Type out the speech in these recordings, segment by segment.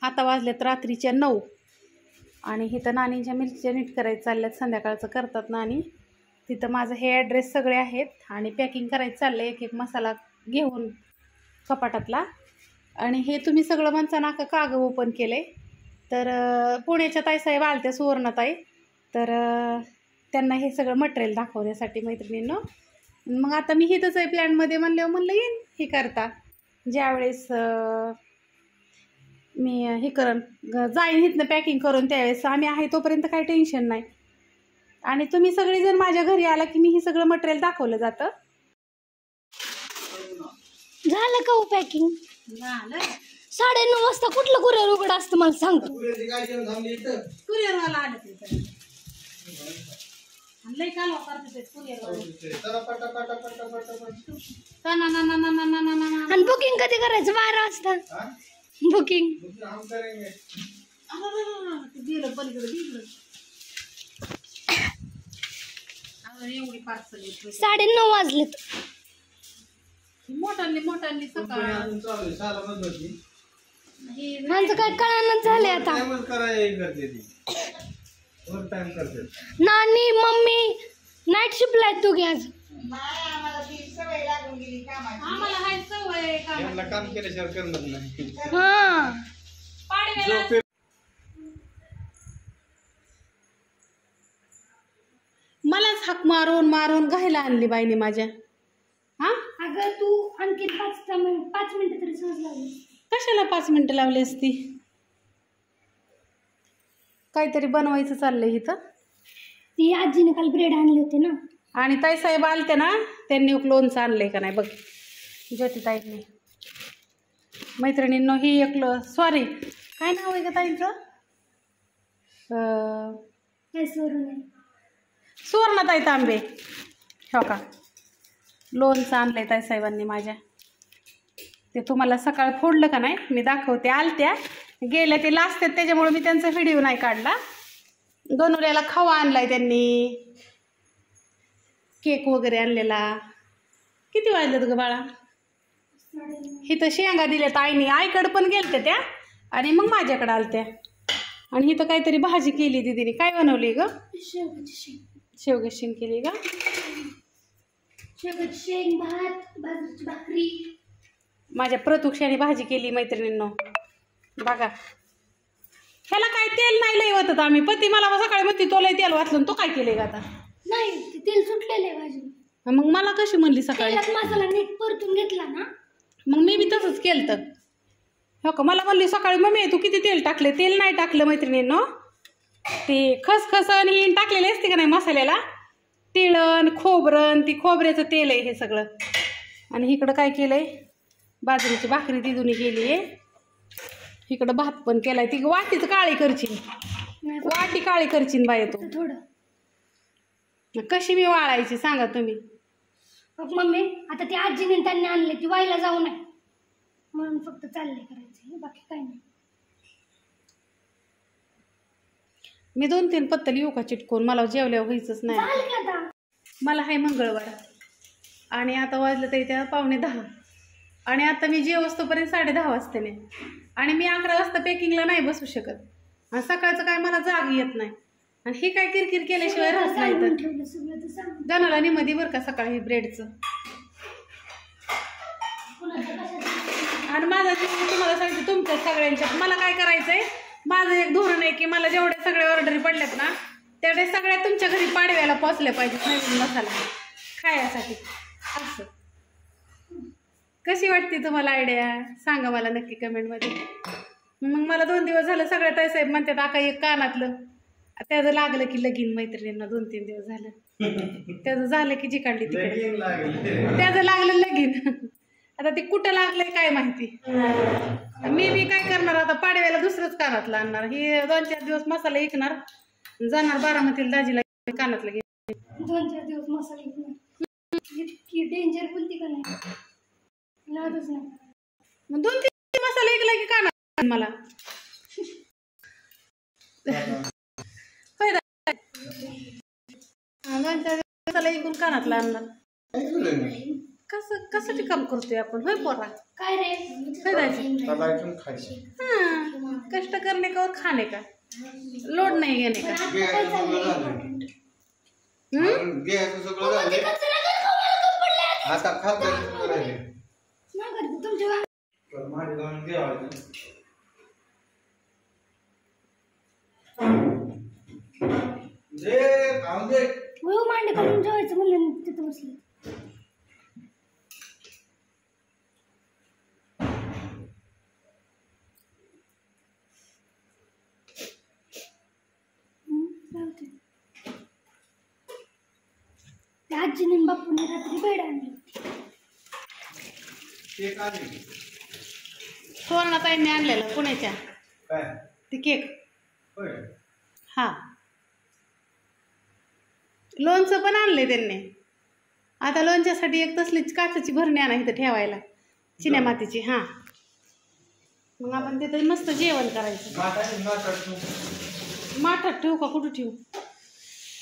आता वाजल्यात रात्रीच्या 9 आणि इथं नानींच्या मिरच्या नीट करायचं चालल्यात. संध्याकाळचं करतात नानी. तिथं माझं हे ॲड्रेस सगळे आहेत आणि पॅकिंग करायचं चाललं एक एक मसाला घेऊन कपाटातला. आणि हे तुम्ही सगळं म्हणता ना कागद ओपन केले तर पुण्याच्या ताईसाहेब आलत्या सुवर्णाताई, तर त्यांना हे सगळं मटेरियल दाखवण्यासाठी मैत्रिणींनो. मग आता मी इथंच आहे प्लॅनमध्ये म्हणलं येईन हे करता. ज्यावेळेस मी हे करण जाईन इथनं पॅकिंग करून त्यावेळेस आम्ही आहे तोपर्यंत काही टेन्शन नाही. आणि तुम्ही सगळेजण माझ्या घरी आला की मी हे सगळं मटेरियल दाखवलं जातं. झालं का पॅकिंग? झालं. 9:30 वाजता कुठलं कुरिअर उघड असतं मला सांग. कुरिअरवाला आलं ते लई काल वापरते कुरिअरवाले. आणि बुकिंग कधी करायचं? 12 वाजता बुकिंग. गेलं पलीकडे एवढी पार्सल 9:30 वाजलेत. मोठाली सकाळ माझं काय कळानच झाले आता. नानी मम्मी नाईट शिफ्टला आहेत तू घ्या. आम्हाला हाय सवय काम केल्याशिवाय करमत नाही. हा मलाच हाक मारून मारून घायला आणली बाईने माझ्या. हा अगं तू आणखी 5 मिनिटं तरी सहज लावली. कशाला 5 मिनिटं लावली असती? काहीतरी बनवायचं चाललंय इथं. ती आजीने काल ब्रेड आणले होते ना. आणि ताईसाहेब आलते ना, त्यांनी एक लोणचं आणलंय का नाही बघ ज्योतिताईंनी. मैत्रिणींनो ही एक सॉरी काय नाव आहे का ताईंचं? सुवर्णाताई तांबे. हो का. लोणचं आणलंय ताईसाहेबांनी माझ्या. ते तुम्हाला सकाळ फोडलं का नाही मी दाखवते. आलत्या गेल्या ते लाजतात त्याच्यामुळे मी त्यांचा व्हिडिओ नाही काढला. गणुऱ्याला खवा आणलाय त्यांनी, केक वगैरे आणलेला. किती वाजलेत ग बाळा? इथं शेंगा दिल्यात आईने. आईकडं पण गेलत्या त्या आणि मग माझ्याकडं आलत्या. आणि इथं काहीतरी भाजी केली दीदीने. काय बनवली ग? शेवगा शेंग केली का? शेवगाची शेंग, भात, बाजरीची भाकरी. माझ्या प्रतुक्षाने भाजी केली मैत्रिणींनो. बघा ह्याला काय तेल नाही लय होत. आम्ही पती मला सकाळी म्हणते तो लय तेल वाचलं. तो काय केलंय का आता? नाही ते तेल सुटलेलं आहे भाजी. मग मला कशी म्हणली सकाळी? मसाला नीट परतून घेतला ना मग मी बी तसंच केलं तर. हो का. मला म्हणली सकाळी मम्मी तू किती तेल टाकले. तेल नाही टाकलं मैत्रिणींनो. ते खसखस आणि हिंग टाकलेले असते का नाही मसाल्याला. तिळण खोबरं ती खोबऱ्याचं तेल आहे हे सगळं. आणि इकडं काय केलंय बाजरीची भाकरी दिदूनी केली आहे. इकडं भात पण केलाय. ती वाटीच काळी करची. वाटी काळी करची बाय तू. थोडं कशी मी वाळायची सांगा तुम्ही? मम्मी आता ती आजीने त्यांनी आणले ती वाईला जाऊ नये म्हणून फक्त चालले करायचं. बाकी काय नाही. मी 2-3 पत्तल येऊ का चिटकून? मला जेवल्यावर व्हायचंच नाही. मला आहे मंगळवार आणि आता वाजलं तरी त्या 9:45 आणि आता मी जेवस्तोपर्यंत 10:30 वाजते. आणि मी 11 वाजता पॅकिंगला नाही बसू शकत. आणि सकाळचं काय मला जाग येत नाही. आणि हे काय किरकिर केल्याशिवाय राहत नाही. तर गणाला निमधी बरं का सकाळी ब्रेडचं. आणि माझा तुम्हाला सांगते तुमच्या सगळ्यांच्या मला काय करायचंय. माझं एक धोरण आहे की मला जेवढे सगळे ऑर्डरी पडल्यात ना तेवढे सगळ्या तुमच्या घरी पाडव्याला पोचल्या पाहिजेत नवीन मसाला खायसाठी. असं कशी वाटते तुम्हाला आयडिया सांगा मला नक्की कमेंटमध्ये. मग मला 2 दिवस झालं सगळ्या ताईसाहेब म्हणतात आका एक कानातलं. त्याचं लागलं की लगीन मैत्रिणींना. 2-3 दिवस झालं त्याचं झालं की जी काढली तिकडे त्याचं लागलं लगीन. आता ते कुठं लागलंय काय माहिती. मी बी काय करणार आता पाडव्याला दुसरंच कानातलं आणणार. हे 2-4 दिवस मसाला विकणार जाणार बारामतीला दाजीला कानातलं घे. 2-4 दिवस मसाला विकणार. इतकी डेंजर बोलती का नाही नादच नाही. मग 2-3 मसाला विकला की कानात मला. होय 2-4 दिवसाला विकून कानातला आणणार. कसं कसं ते काम करतोय आपण होय पोरा काय रे काय जायचं हां कष्ट करणे का और खाणे का लोड नाही घेणे का आता खात तुमच्या मांडे करून जेवायचं म्हणलं तिथं बसले आजीने बापूने रात्री बेड आणली सुवर्णाताईंनी आणलेलं पुण्याच्या ते केक हा लोणचं पण आणलंय त्यांनी आता लोणच्यासाठी एक तसलीच काचेची भरणी आणा इथं ठेवायला चिन्या मातीची हां मग आपण तिथं मस्त जेवण करायचं माठात ठेवू का कुठं ठेवू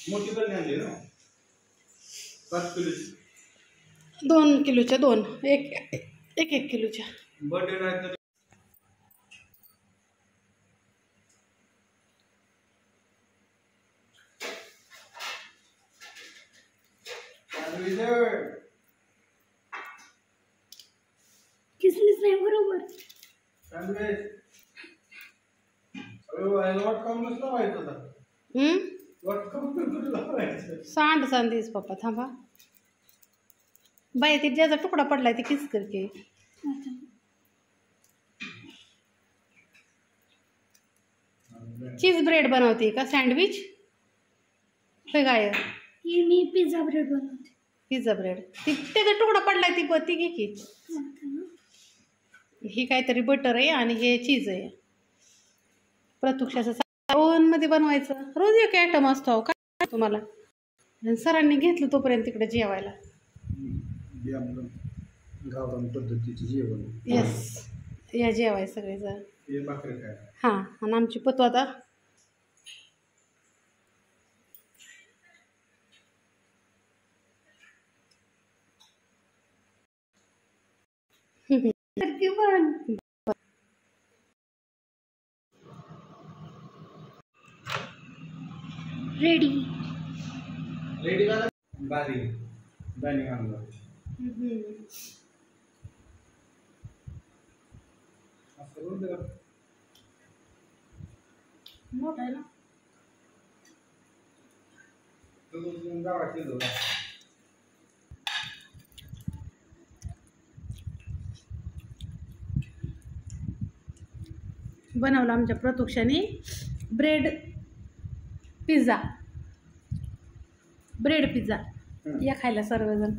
मोठी बरणी आणली ना 5 किलो 2 किलोच्या 2 एक किलोच्या बर्थडे नाही तर किसमिस नाही बरोबर सांड सांदीस पप्पा थांबा बाई ती ज्याचा तुकडा पडलाय ती किस करके चीज ब्रेड बनवते का सँडविच हे काय मी पिझ्झा ब्रेड बनवते पिझ्झा ब्रेड ती त्याचा तुकडा पडलाय ती घे की ही काहीतरी बटर आहे आणि हे चीज आहे प्रतुक्षाचं ओव्हनमध्ये बनवायचं रोज एक आयटम असतो काय तुम्हाला सरांनी घेतलं तोपर्यंत तिकडे जेवायला गावरान पद्धतीचे जेवण येस या जेवाय सगळेजण हां आणि आमची पत्तू आता रेडी रेडी झाला बारी डायनिंग आणलं मोठा आहे ना गावात बनवलं आमच्या प्रतुक्षाने ब्रेड पिझ्झा या खायला सर्वजण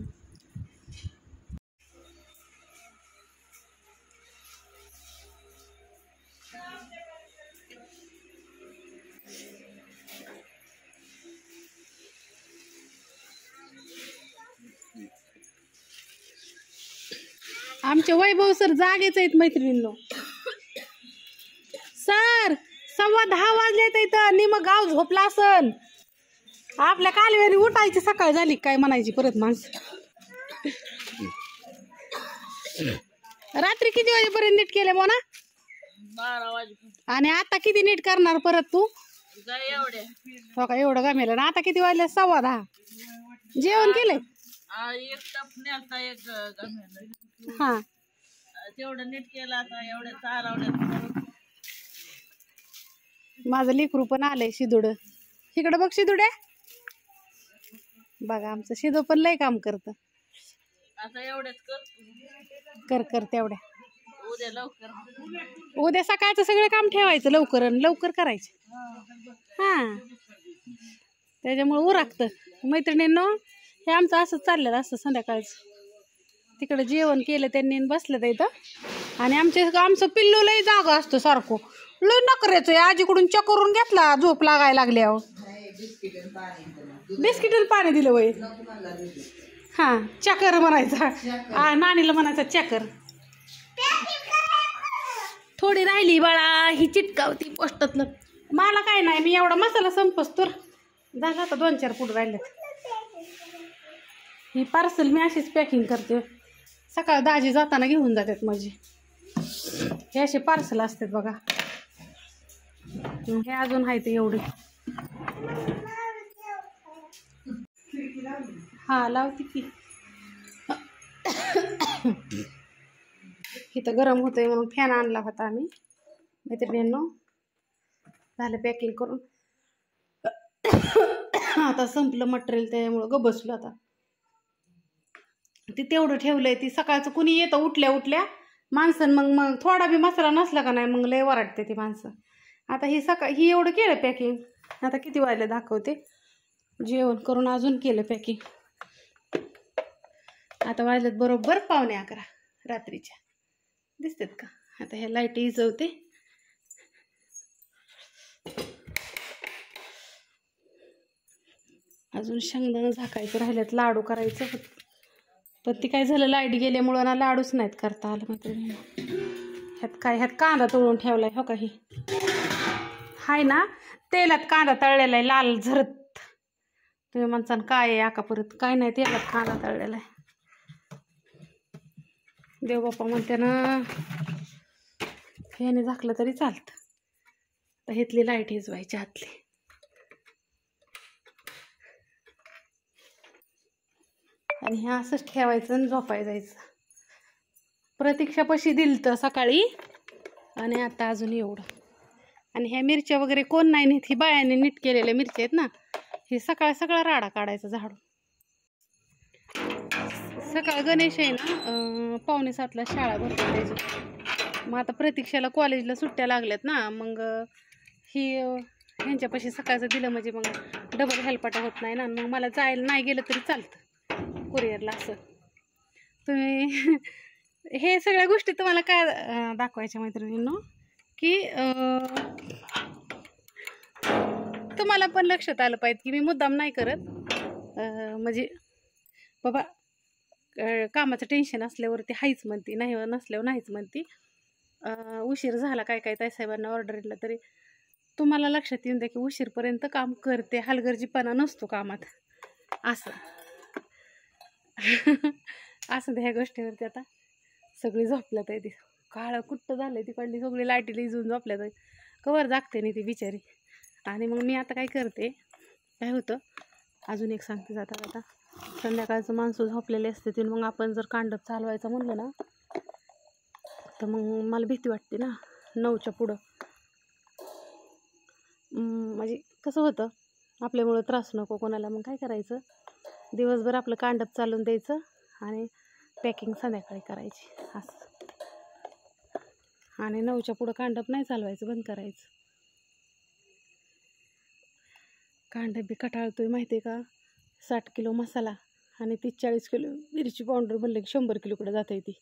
आमचे वैभव सर जागेच आहेत मैत्रिणींनो सर 10:15 वाजले तर इथं निम गाव झोपला असन आपल्या कालव्याने उठायची सकाळ झाली काय म्हणायची परत माणसं रात्री किती वाजेपर्यंत नीट केले मोना 12 वाजेपर्यंत आणि आता किती नीट करणार परत तू एवढ्या हो का एवढं गमेलं ना आता किती वाजले 10:15 जेवण केलंय एक टप नेलता एक गमेल हा तेवढं नीट केलं आता एवढ्या चालवण्यात माझं लेकरू पण आलंय शिदुड इकडं बघ शिदुड्या बघा आमचं शिदू पण लय काम करतं आता एवढ्याच कर तेवढ्या उद्या लवकर उद्या सकाळचं सगळं काम ठेवायचं लवकर करायचं हां त्याच्यामुळे उरकतं मैत्रिणींनो हे आमचं असं चाललेलं असतं संध्याकाळचं तिकडं जेवण केलं त्यांनी बसलं तर इथं आणि आमचं पिल्लू लय जागा असतो सारखं लय नकरेचं आहे आजीकडून चकरून घेतला झोप लागायला लागल्यावर बिस्किट पाणी दिलं वय हां चकर म्हणायचा नानीला म्हणायचा चकर थोडी राहिली बाळा ही चिटकावती पोस्टातलं मला काय नाही मी एवढा मसाला संपस तर झाला आता 2-4 फूट राहिलेत ही पार्सल मी अशीच पॅकिंग करते. सकाळ दाजी जाताना घेऊन जातात माझे. हे असे पार्सल असतात बघा. हे अजून आहे ते एवढे. हा लावते की. इथं गरम होतंय म्हणून फॅन आणला होता आम्ही. मैत्रिणींनो झालं पॅकिंग करून. आता संपलं मटेरियल त्यामुळं ग बसलो आता. ते तेवढं ठेवलंय. ती सकाळचं कुणी येतं उठल्या उठल्या माणसं मग थोडा बी मसाला नसला का नाही मग लय वराटते ती माणसं. आता ही एवढं केलं पॅकिंग. आता किती वाजले दाखवते. जेवण करून अजून केलं पॅकिंग. आता वाजलेत बरोबर 11:15 रात्रीच्या. दिसतात का. आता ह्या लाईट इजवते. अजून शेंगदाणं झाकायचं राहिल्यात. लाडू करायचं पण ती काय झालं लाईट गेल्यामुळं ना लाडूच नाहीत करता आलं. मात्र ह्यात कांदा तळून ठेवलाय. हो काही हाय ना तेलात कांदा तळलेला आहे लाल झरत. तुम्ही म्हणसान काय आहे आका परत. काय नाही तेलात कांदा तळलेला आहे. देवबाप्पा म्हणते ना ह्याने झाकलं तरी चालतं. तर ह्यातली लाईट हिजवायची आतली. आणि हे असंच ठेवायचं आणि झोपाय जायचं. प्रतीक्षापाशी दिलतं सकाळी आणि आता अजून एवढं. आणि ह्या मिरच्या वगैरे कोण नाही नीट. ही बायाने नीट केलेल्या मिरच्या आहेत ना. हे सगळा राडा काढायचा झाडून. सकाळ गणेश आहे ना 6:45ला शाळा भरते त्याची. मग आता प्रतीक्षाला कॉलेजला सुट्ट्या लागल्यात ना. मग ही ह्यांच्यापाशी सकाळचं दिलं म्हणजे मग डबल हेलपाटा होत नाही ना. मग मला जायला नाही गेलं तरी चालतं कुरिअरला. असं तुम्ही हे सगळ्या गोष्टी तुम्हाला काय दाखवायच्या मैत्रिणींनो की तुम्हाला पण लक्षात आलं पाहिजे की मी मुद्दाम नाही करत. म्हणजे बाबा कामाचं टेन्शन असल्यावरती हाईच म्हणते, नाही नसल्यावर नाहीच म्हणते. उशीर झाला काय ताईसाहेबांना ऑर्डर दिला तरी तुम्हाला लक्षात येऊन द्या की उशीरपर्यंत काम करते. हलगर्जीपणा नसतो कामात. असं असं ह्या गोष्टीवरती आता सगळी झोपल्यात आहे. ती काळं कुट्ट झालंय. तिकडली सगळी लाईटीला इजून झोपल्यात आहे. कवर जागते नाही ती बिचारी. आणि मग मी आता काय करते. काय होतं अजून एक सांगते जाता संध्याकाळचं माणसं झोपलेले असते ते. मग आपण जर कांडप चालवायचं म्हणलं ना तर मग मला भीती वाटते ना 9च्या पुढं. म्हणजे कसं होतं आपल्यामुळं त्रास नको कोणाला. मग काय करायचं दिवसभर आपलं कांडप चालून द्यायचं आणि पॅकिंग संध्याकाळी करायची असं. आणि 9च्या पुढं कांडप नाही चालवायचं, बंद करायचं. कांडप बी कटाळतोय माहिती आहे का. 60 किलो मसाला आणि 30-40 किलो मिरची पावडर बनले की 100 किलोकडे जाता येते.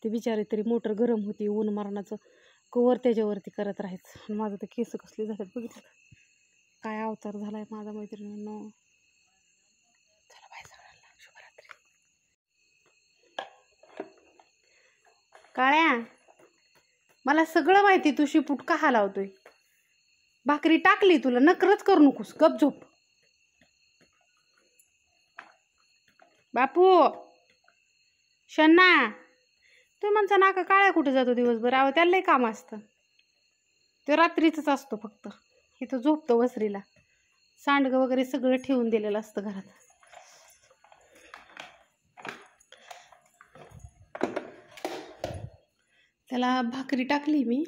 ती बिचारी तरी मोटर गरम होती ऊन मारणाचं कवर त्याच्यावरती करत राहायचं. आणि माझं तर केस कसली झाल्यात बघितलं काय अवतार झालाय माझा मैत्रिणींनो. चला बाय सगळ्यांना शुभरात्री. काळ्या मला सगळं माहिती तू शिपूट का लावतोय. भाकरी टाकली तुला नकरच करू नकोस. गप झोप बापू. शन्ना तुम्ही म्हणता नाका काळ्या कुठे जातो दिवसभर. अहो त्याला लई काम असतं. तो रात्रीच असतो फक्त. इथं झोपतो वसरीला. सांडगं वगैरे सगळं ठेवून दिलेलं असतं घरात. त्याला भाकरी टाकली मी